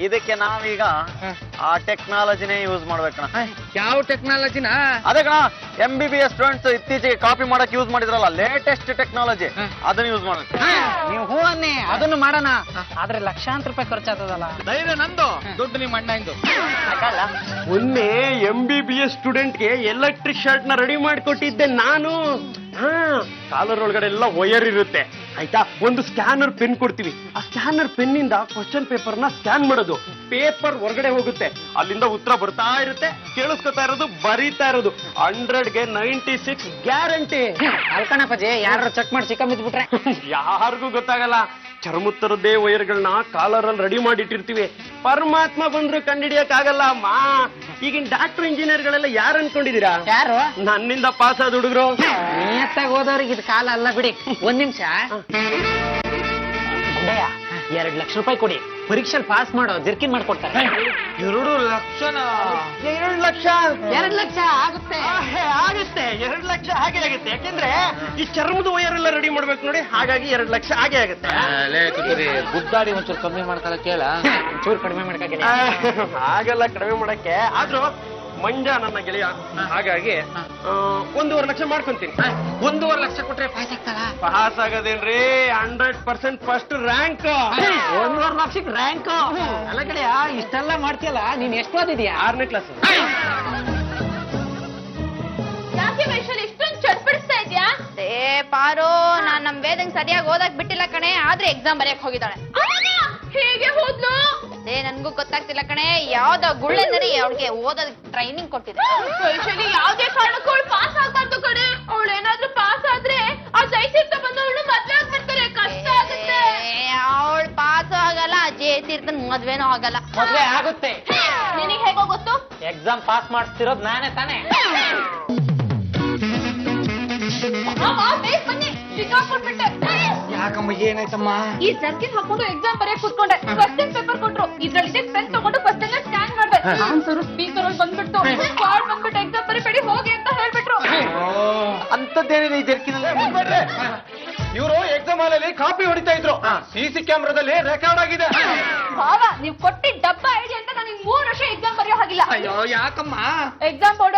[SPEAKER 6] ಇದಕ್ಕೆ ನಾವೀಗ ಆ ಟೆಕ್ನಾಲಜಿನೇ ಯೂಸ್ ಮಾಡ್ಬೇಕಣ.
[SPEAKER 4] ಯಾವ ಟೆಕ್ನಾಲಜಿನ?
[SPEAKER 6] ಅದೇ ಕಣ, MBBS ಸ್ಟೂಡೆಂಟ್ಸ್ ಇತ್ತೀಚೆಗೆ ಕಾಪಿ ಮಾಡಕ್ ಯೂಸ್ ಮಾಡಿದ್ರಲ್ಲ, ಲೇಟೆಸ್ಟ್ ಟೆಕ್ನಾಲಜಿ, ಅದನ್ನ ಯೂಸ್ ಮಾಡ್ಬೇಕು.
[SPEAKER 1] ನೀವು ಹೂ ಅನ್ನಿ, ಅದನ್ನು ಮಾಡೋಣ. ಆದ್ರೆ ಲಕ್ಷಾಂತರ ರೂಪಾಯಿ ಖರ್ಚಾಗ್ತದಲ್ಲ.
[SPEAKER 4] ಧೈರ್ಯ ನಂದು, ದುಡ್ಡು ನಿಮ್ಮ ಅಣ್ಣ ಇಂದು.
[SPEAKER 8] ಮೊನ್ನೆ MBBS ಸ್ಟೂಡೆಂಟ್ಗೆ ಎಲೆಕ್ಟ್ರಿಕ್ ಶರ್ಟ್ ನ ರೆಡಿ ಮಾಡಿಕೊಟ್ಟಿದ್ದೆ ನಾನು. ಕಾಲರ್ ಒಳಗಡೆ ಎಲ್ಲ ವಯರ್ ಇರುತ್ತೆ ಆಯ್ತಾ. ಒಂದು ಸ್ಕ್ಯಾನರ್ ಪೆನ್ ಕೊಡ್ತೀವಿ, ಆ ಸ್ಕ್ಯಾನರ್ ಪೆನ್ನಿಂದ ಕ್ವಶನ್ ಪೇಪರ್ ನ ಸ್ಕ್ಯಾನ್ ಮಾಡೋದು. ಪೇಪರ್ ಹೊರಗಡೆ ಹೋಗುತ್ತೆ, ಅಲ್ಲಿಂದ ಉತ್ತರ ಬರ್ತಾ ಇರುತ್ತೆ, ಕೇಳಿಸ್ಕೊತಾ ಇರೋದು, ಬರೀತಾ ಇರೋದು. 100ಗೆ 96 ಗ್ಯಾರಂಟಿ.
[SPEAKER 1] ಅಲ್ಕಣಪ್ಪಜಿ, ಯಾರು ಚೆಕ್ ಮಾಡಿ ಸಿಕ್ಕ ಬಿದ್ಬಿಟ್ರೆ
[SPEAKER 8] ಯಾರಿಗೂ ಗೊತ್ತಾಗಲ್ಲ. ಚರ್ಮುತ್ತರದ್ದೇ ವೈರ್ಗಳನ್ನ ಕಾಲರ್ ಅಲ್ಲಿ ರೆಡಿ ಮಾಡಿ ಇಟ್ಟಿರ್ತೀವಿ. ಪರಮಾತ್ಮ ಬಂದ್ರು ಕಂಡಿಡಿಯಕ್ ಆಗಲ್ಲ ಅಮ್ಮ. ಈಗಿನ ಡಾಕ್ಟರ್ ಇಂಜಿನಿಯರ್ ಗಳೆಲ್ಲ ಯಾರು ಅನ್ಕೊಂಡಿದೀರಾ?
[SPEAKER 1] ಯಾರು?
[SPEAKER 8] ನನ್ನಿಂದ ಪಾಸ್ ಆದ ಹುಡುಗರು.
[SPEAKER 1] ನಿಯತ್ತಾಗಿ ಹೋದವ್ರಿಗೆ ಇದು ಕಾಲ ಅಲ್ಲ ಬಿಡಿ. ಒಂದ್ ನಿಮಿಷ. 2 ಲಕ್ಷ ರೂಪಾಯಿ ಕೊಡಿ, ಪರೀಕ್ಷೆ ಪಾಸ್ ಮಾಡೋ ಜರ್ಕಿನ್ ಮಾಡ್ಕೊಡ್ತಾರೆ.
[SPEAKER 4] 2 ಲಕ್ಷನ?
[SPEAKER 8] 2 ಲಕ್ಷ?
[SPEAKER 1] 2 ಲಕ್ಷ ಆಗುತ್ತೆ.
[SPEAKER 8] ಆಗುತ್ತೆ, 2 ಲಕ್ಷ ಹಾಗೆ ಆಗುತ್ತೆ. ಯಾಕೆಂದ್ರೆ ಈ ಚರ್ಮದ ವೈರ್ ಎಲ್ಲ ರೆಡಿ ಮಾಡ್ಬೇಕು ನೋಡಿ, ಹಾಗಾಗಿ 2 ಲಕ್ಷ ಹಾಗೆ ಆಗುತ್ತೆ.
[SPEAKER 4] ಗುದ್ದಾಡಿ ಒಂಚೂರು ಕಮ್ಮಿ ಮಾಡ್ತಾರ ಕೇಳ.
[SPEAKER 1] ಚೂರು ಕಡಿಮೆ ಮಾಡ್ಕಾಗಿಲ್ಲ.
[SPEAKER 8] ಹಾಗೆಲ್ಲ ಕಡಿಮೆ ಮಾಡಕ್ಕೆ ಆದ್ರೂ ಮಂಜ ನನ್ನ ಗೆಳೆಯ, ಹಾಗಾಗಿ 1.5 ಲಕ್ಷ ಮಾಡ್ಕೊಂತೀನಿ.
[SPEAKER 4] 1.5 ಲಕ್ಷ ಕೊಟ್ರೆ ಪಾಸ್ ಆಗ್ತಾರ?
[SPEAKER 8] Pass ಆಗೋದೇನ್ರಿ, 100% first rank.
[SPEAKER 1] 1.5 ಲಕ್ಷಕ್ಕೆ ರ್ಯಾಂಕ್ ಅಲ್ಲ ಕಡೆಯ. ಇಷ್ಟೆಲ್ಲ ಮಾಡ್ತೀಯಲ್ಲ, ನೀನ್ ಎಷ್ಟು ಓದಿದ್ಯಾ?
[SPEAKER 8] 6ನೇ ಕ್ಲಾಸ್.
[SPEAKER 7] ಯಾಕೆ ವೈಶಾಲಿ ಇಷ್ಟೊಂದು ಚಡ್ಪಡಿಸ್ತಾ ಇದ್ಯಾ?
[SPEAKER 2] ಏ ಪಾರು, ನಾನ್ ನಮ್ ವೇದಂಗ್ ಸರಿಯಾಗಿ ಓದಕ್ ಬಿಟ್ಟಿಲ್ಲ ಕಣೆ, ಆದ್ರೆ ಎಕ್ಸಾಮ್ ಬರೆಯಕ್ ಹೋಗಿದ್ದಾಳೆ.
[SPEAKER 7] ಹೇಗೆ ಹೋದ್ಲು?
[SPEAKER 2] ಅದೇ ನನ್ಗೂ ಗೊತ್ತಾಗ್ತಿಲ್ಲ ಕಣೆ, ಯಾವ್ದೋ ಗುಳ್ಳೆಂದರೆ ಅವ್ಳಿಗೆ ಓದೋದ್ ಟ್ರೈನಿಂಗ್ ಕೊಟ್ಟಿದ್ದೆ.
[SPEAKER 7] ವೈಶಾಲಿ ಯಾವ್ದೇ ಕಾರಣಕ್ಕೂ ಅವಳು ಪಾಸ್ ಆಗ್ಬಾರ್ದು ಕಣೆ. ಅವಳು ಏನಾದ್ರೂ ಪಾಸ್ ಆದ್ರೆ ಆ ಜೈಸಿರ್ತ ಬಂದವಳು ಮದ್ವೆ ಆಗ್ಬಿಡ್ತಾರೆ, ಕಷ್ಟ ಆಗುತ್ತೆ.
[SPEAKER 2] ಅವಳು ಪಾಸ್ ಆಗಲ್ಲ, ಮದ್ವೆನೂ ಆಗಲ್ಲ.
[SPEAKER 1] ಮದ್ವೆ ಆಗುತ್ತೆ.
[SPEAKER 2] ನಿನಗ್ ಹೇಗೋ ಗೊತ್ತು?
[SPEAKER 1] ಎಕ್ಸಾಮ್ ಪಾಸ್ ಮಾಡಿಸ್ತಿರೋದ್ ನಾನೇ ತಾನೇ.
[SPEAKER 3] ಬೇಗ ಬನ್ನಿ, ಸಿಕ್ಕಾಕೊಂಡ್ಬಿಟ್ಟೆ.
[SPEAKER 4] ಯಾಕಮ್ಮ ಏನಾಯ್ತಮ್ಮ?
[SPEAKER 3] ಈ ಜರ್ಕಿನ್ ಹಾಕೊಂಡು ಎಕ್ಸಾಮ್ ಬರೆಯಕ್ ಕೂತ್ಕೊಂಡೆ. ಕ್ವಶ್ಚನ್ ಪೇಪರ್ ಕೊಟ್ರು, ಇದ್ರಲ್ಲಿ ಪೆನ್ ತಗೊಂಡು ಕ್ವಶ್ಚನ್ ಸ್ಕ್ಯಾನ್ ಮಾಡ್ದೆ. ಆನ್ಸರ್ ಸ್ಪೀಕರ್ ಅಲ್ಲಿ ಬಂದ್ಬಿಟ್ಟು ಕಾರ್ಡ್ ಬಂದ್ಬಿಟ್ಟು ಎಕ್ಸಾಮ್ ಬರೀ ಹೋಗಿ ಅಂತ ಹೇಳ್ಬಿಟ್ರು.
[SPEAKER 4] ಅಂತದ್ದೇನಿದೆ ಈ ಜರ್ಕಿನಲ್ಲಿ? ಇವರು ಎಕ್ಸಾಮ್ ಹಾಲಲ್ಲಿ ಕಾಪಿ ಹೊಡಿತಾ ಇದ್ರು. CC ಕ್ಯಾಮ್ರಾದಲ್ಲಿ ರೆಕಾರ್ಡ್ ಆಗಿದೆ.
[SPEAKER 3] ಭಾವ, ನೀವ್ ಕೊಟ್ಟಿದ್ದ ಡಬ್ಬ ಐಡಿ ಅಂತ ನನಗೆ 3 ವರ್ಷ ಎಕ್ಸಾಮ್ ಬರೆಯೋ ಹಾಗಿಲ್ಲ.
[SPEAKER 4] ಅಯ್ಯೋ ಯಾಕಮ್ಮ?
[SPEAKER 3] Exam board